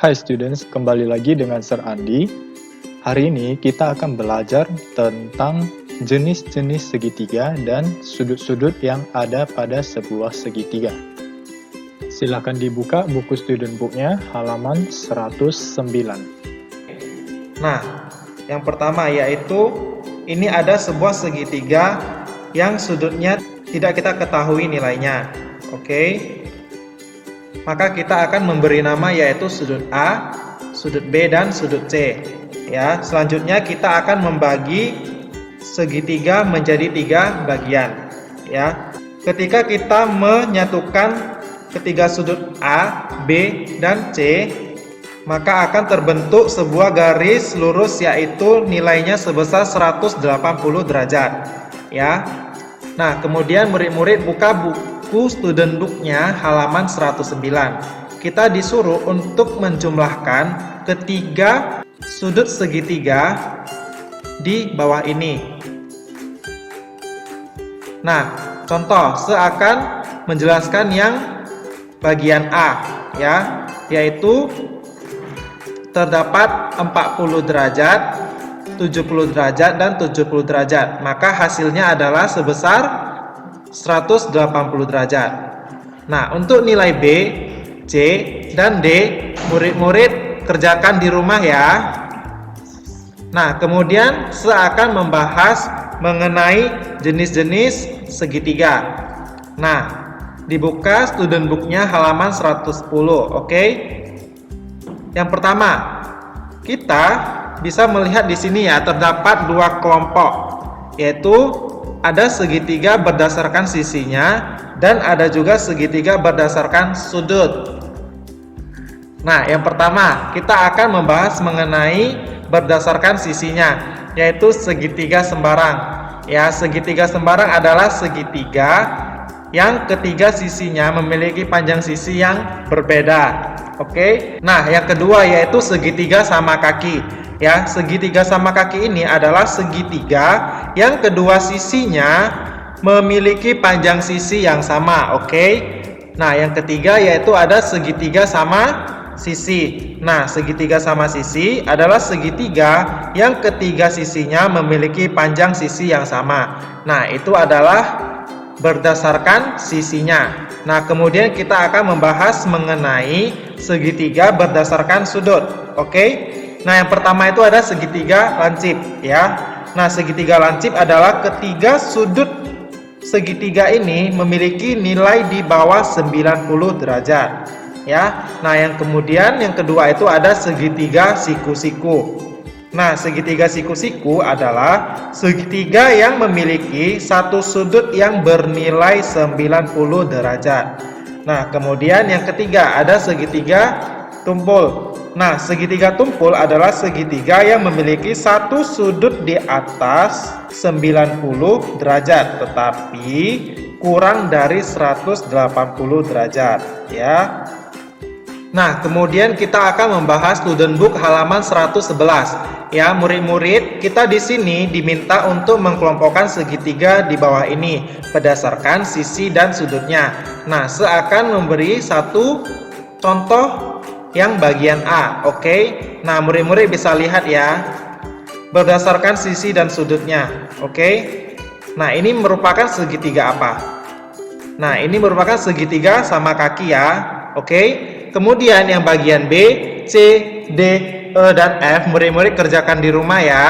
Hai students, kembali lagi dengan Sir Andi. Hari ini kita akan belajar tentang jenis-jenis segitiga dan sudut-sudut yang ada pada sebuah segitiga. Silakan dibuka buku student booknya halaman 109. Nah, yang pertama yaitu ini ada sebuah segitiga yang sudutnya tidak kita ketahui nilainya. Oke. Maka kita akan memberi nama yaitu sudut A, sudut B, dan sudut C. Ya, selanjutnya kita akan membagi segitiga menjadi 3 bagian. Ya, ketika kita menyatukan ketiga sudut A, B, dan C, maka akan terbentuk sebuah garis lurus yaitu nilainya sebesar 180 derajat. Ya. Nah, kemudian murid-murid buka buku student booknya halaman 109. Kita disuruh untuk menjumlahkan ketiga sudut segitiga di bawah ini. Nah, contoh seakan menjelaskan yang bagian A, ya, yaitu terdapat 40 derajat, 70 derajat, dan 70 derajat. Maka hasilnya adalah sebesar 180 derajat. Nah, untuk nilai B, C, dan D, murid-murid kerjakan di rumah ya. Nah, kemudian seakan membahas mengenai jenis-jenis segitiga. Nah, dibuka student booknya halaman 110, oke? Yang pertama, kita bisa melihat di sini ya, terdapat 2 kelompok, yaitu ada segitiga berdasarkan sisinya dan ada juga segitiga berdasarkan sudut. Nah, yang pertama kita akan membahas mengenai berdasarkan sisinya, yaitu segitiga sembarang. Ya, segitiga sembarang adalah segitiga yang ketiga sisinya memiliki panjang sisi yang berbeda. Oke. Nah, yang kedua yaitu segitiga sama kaki. Ya, segitiga sama kaki ini adalah segitiga yang kedua sisinya memiliki panjang sisi yang sama. Oke. Nah, yang ketiga yaitu ada segitiga sama sisi. Nah, segitiga sama sisi adalah segitiga yang ketiga sisinya memiliki panjang sisi yang sama. Nah, itu adalah berdasarkan sisinya. Nah, kemudian kita akan membahas mengenai segitiga berdasarkan sudut. Oke. Nah, yang pertama itu ada segitiga lancip ya. Nah, segitiga lancip adalah ketiga sudut segitiga ini memiliki nilai di bawah 90 derajat ya. Nah, yang kemudian yang kedua itu ada segitiga siku-siku. Nah, segitiga siku-siku adalah segitiga yang memiliki satu sudut yang bernilai 90 derajat. Nah, kemudian yang ketiga ada segitiga tumpul. Nah, segitiga tumpul adalah segitiga yang memiliki satu sudut di atas 90 derajat tetapi kurang dari 180 derajat ya. Nah, kemudian kita akan membahas student book halaman 111. Ya, murid-murid, kita di sini diminta untuk mengkelompokkan segitiga di bawah ini berdasarkan sisi dan sudutnya. Nah, seakan memberi satu contoh yang bagian A. Oke. Nah, murid-murid bisa lihat ya, berdasarkan sisi dan sudutnya. Oke. Nah, ini merupakan segitiga apa? Nah, ini merupakan segitiga sama kaki ya. Oke. Kemudian yang bagian B, C, D, E, dan F, murid-murid kerjakan di rumah ya.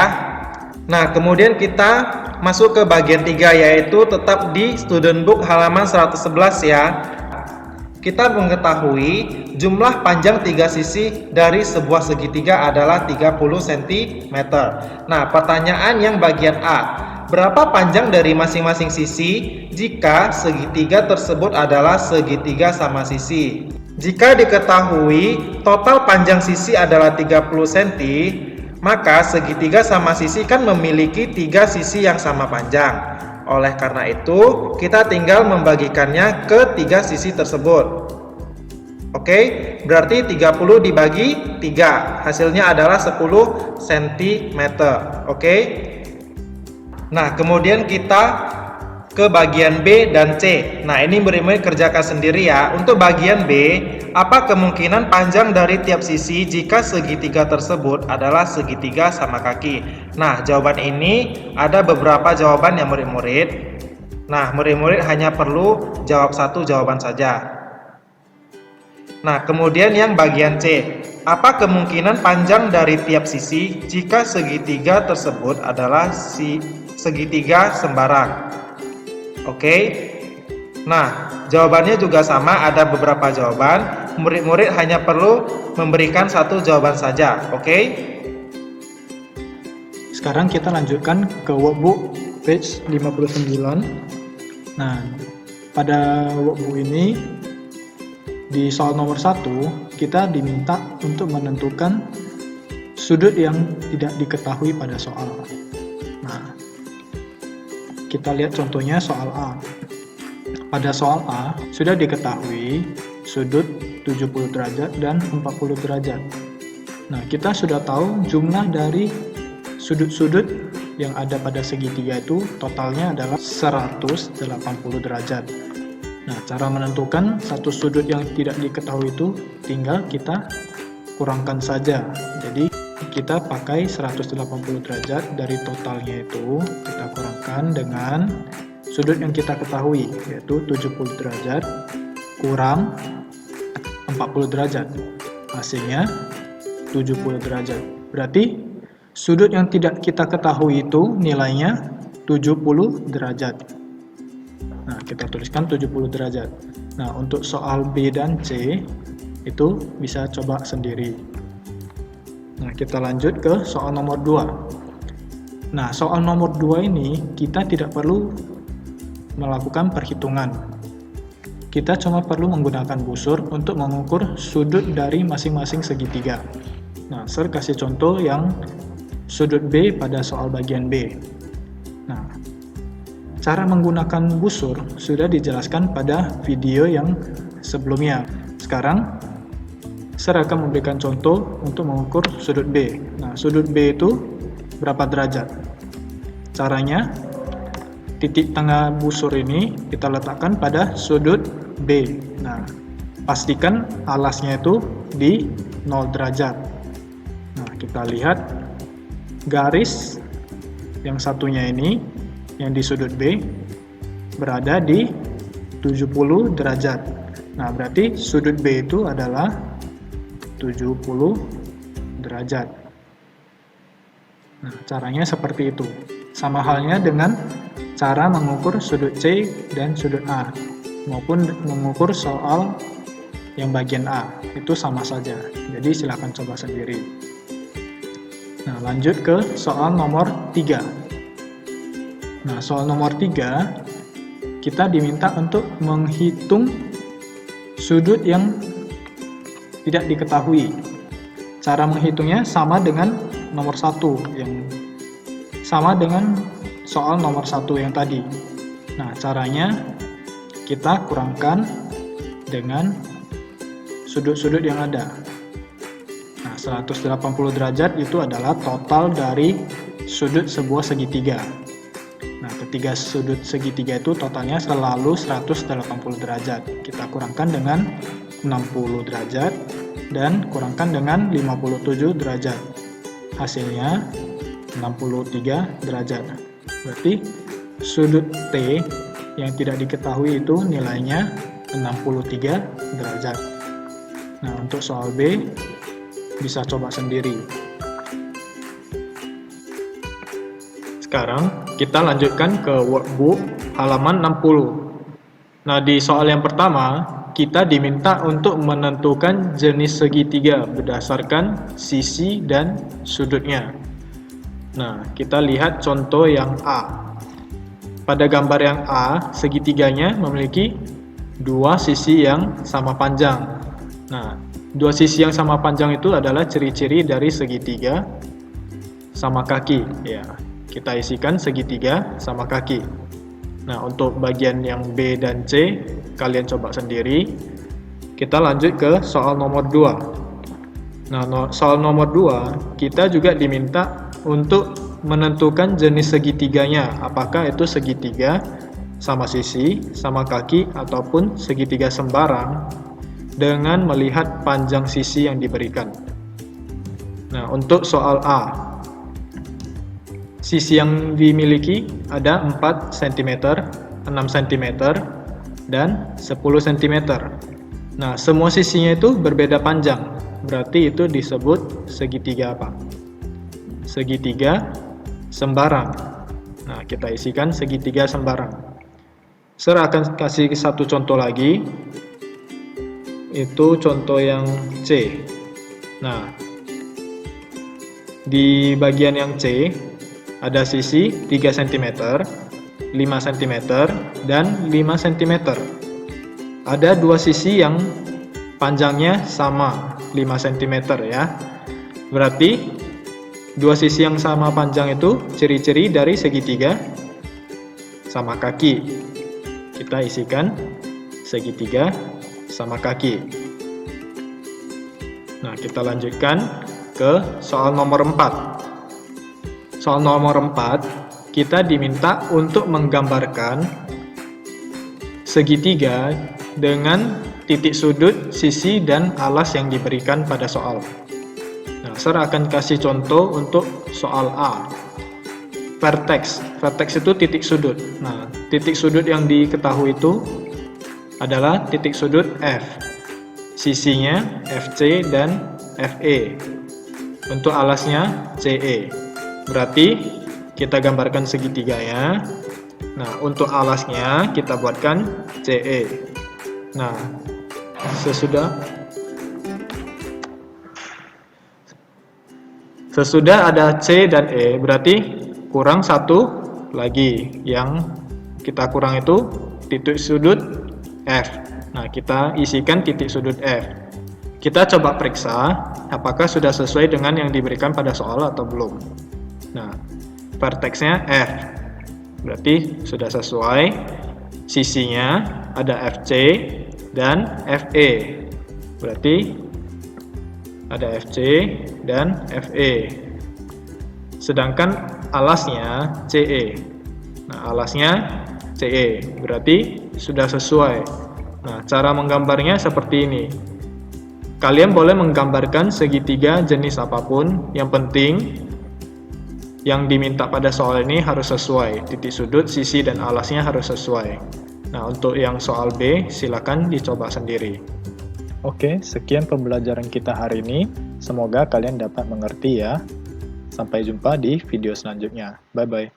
Nah, kemudian kita masuk ke bagian 3 yaitu tetap di student book halaman 111 ya. Kita mengetahui jumlah panjang 3 sisi dari sebuah segitiga adalah 30 cm. Nah, pertanyaan yang bagian A, berapa panjang dari masing-masing sisi jika segitiga tersebut adalah segitiga sama sisi? Jika diketahui total panjang sisi adalah 30 cm, maka segitiga sama sisi kan memiliki 3 sisi yang sama panjang. Oleh karena itu, kita tinggal membagikannya ke 3 sisi tersebut. Oke, berarti 30 dibagi 3, hasilnya adalah 10 cm. Oke. Nah, kemudian kita ke bagian B dan C. Nah, ini murid-murid kerjakan sendiri ya. Untuk bagian B, apa kemungkinan panjang dari tiap sisi jika segitiga tersebut adalah segitiga sama kaki? Nah, jawaban ini ada beberapa jawaban yang murid-murid. Nah, murid-murid hanya perlu jawab satu jawaban saja. Nah, kemudian yang bagian C, apa kemungkinan panjang dari tiap sisi jika segitiga tersebut adalah segitiga sembarang? Oke. Nah, jawabannya juga sama, ada beberapa jawaban. Murid-murid hanya perlu memberikan satu jawaban saja, oke? Sekarang kita lanjutkan ke workbook page 59. Nah, pada workbook ini di soal nomor 1 kita diminta untuk menentukan sudut yang tidak diketahui pada soal. Nah, kita lihat contohnya soal A. Pada soal A, sudah diketahui sudut 70 derajat dan 40 derajat. Nah, kita sudah tahu jumlah dari sudut-sudut yang ada pada segitiga itu totalnya adalah 180 derajat. Nah, cara menentukan satu sudut yang tidak diketahui itu tinggal kita kurangkan saja. Jadi, kita pakai 180 derajat dari totalnya itu, kita kurangkan dengan sudut yang kita ketahui, yaitu 70 derajat kurang 40 derajat. Hasilnya 70 derajat. Berarti sudut yang tidak kita ketahui itu nilainya 70 derajat. Nah, kita tuliskan 70 derajat. Nah, untuk soal B dan C itu bisa coba sendiri. Nah, kita lanjut ke soal nomor 2. Nah, soal nomor 2 ini kita tidak perlu melakukan perhitungan. Kita cuma perlu menggunakan busur untuk mengukur sudut dari masing-masing segitiga. Nah, saya kasih contoh yang sudut B pada soal bagian B. Nah, cara menggunakan busur sudah dijelaskan pada video yang sebelumnya. Sekarang, saya akan memberikan contoh untuk mengukur sudut B. Nah, sudut B itu berapa derajat? Caranya, titik tengah busur ini kita letakkan pada sudut B. Nah, pastikan alasnya itu di 0 derajat. Nah, kita lihat garis yang satunya ini, yang di sudut B, berada di 70 derajat. Nah, berarti sudut B itu adalah 70 derajat. Nah, caranya seperti itu. Sama halnya dengan cara mengukur sudut C dan sudut A, maupun mengukur soal yang bagian A, itu sama saja. Jadi silakan coba sendiri. Nah, lanjut ke soal nomor 3. Nah, soal nomor 3 kita diminta untuk menghitung sudut yang tidak diketahui. Cara menghitungnya sama dengan nomor 1, yang sama dengan soal nomor 1 yang tadi. Nah, caranya kita kurangkan dengan sudut-sudut yang ada. Nah, 180 derajat itu adalah total dari sudut sebuah segitiga. Nah, ketiga sudut segitiga itu totalnya selalu 180 derajat. Kita kurangkan dengan 60 derajat dan kurangkan dengan 57 derajat. Hasilnya 63 derajat. Berarti sudut T yang tidak diketahui itu nilainya 63 derajat. Nah, untuk soal B bisa coba sendiri. Sekarang kita lanjutkan ke workbook halaman 60. Nah, di soal yang pertama kita diminta untuk menentukan jenis segitiga berdasarkan sisi dan sudutnya. Nah, kita lihat contoh yang A. Pada gambar yang A, segitiganya memiliki dua sisi yang sama panjang. Nah, dua sisi yang sama panjang itu adalah ciri-ciri dari segitiga sama kaki. Ya, kita isikan segitiga sama kaki. Nah, untuk bagian yang B dan C, kalian coba sendiri. Kita lanjut ke soal nomor 2. Nah, soal nomor 2, kita juga diminta untuk menentukan jenis segitiganya. Apakah itu segitiga sama sisi, sama kaki, ataupun segitiga sembarang dengan melihat panjang sisi yang diberikan. Nah, untuk soal A, sisi yang dimiliki ada 4 cm, 6 cm, dan 10 cm. Nah, semua sisinya itu berbeda panjang, berarti itu disebut segitiga apa? Segitiga sembarang. Nah, kita isikan segitiga sembarang. Saya akan kasih satu contoh lagi, itu contoh yang C. Nah, di bagian yang C ada sisi 3 cm, 5 cm, dan 5 cm. Ada dua sisi yang panjangnya sama 5 cm ya. Berarti dua sisi yang sama panjang itu ciri-ciri dari segitiga sama kaki. Kita isikan segitiga sama kaki. Nah, kita lanjutkan ke soal nomor 4. Soal nomor 4, kita diminta untuk menggambarkan segitiga dengan titik sudut, sisi, dan alas yang diberikan pada soal. Nah, saya akan kasih contoh untuk soal A. Vertex itu titik sudut. Nah, titik sudut yang diketahui itu adalah titik sudut F. Sisinya FC dan FE. Untuk alasnya CE. Berarti kita gambarkan segitiganya. Nah, untuk alasnya kita buatkan CE. Nah, sesudah ada C dan E, berarti kurang satu lagi. Yang kita kurang itu titik sudut F. Nah, kita isikan titik sudut F. Kita coba periksa apakah sudah sesuai dengan yang diberikan pada soal atau belum. Nah, vertexnya F. Berarti sudah sesuai. Sisinya ada FC dan FE. Berarti ada FC dan FE. Sedangkan alasnya CE. Nah, alasnya CE. Berarti sudah sesuai. Nah, cara menggambarnya seperti ini. Kalian boleh menggambarkan segitiga jenis apapun. Yang penting yang diminta pada soal ini harus sesuai. Titik sudut, sisi, dan alasnya harus sesuai. Nah, untuk yang soal B, silakan dicoba sendiri. Oke, sekian pembelajaran kita hari ini. Semoga kalian dapat mengerti ya. Sampai jumpa di video selanjutnya. Bye-bye.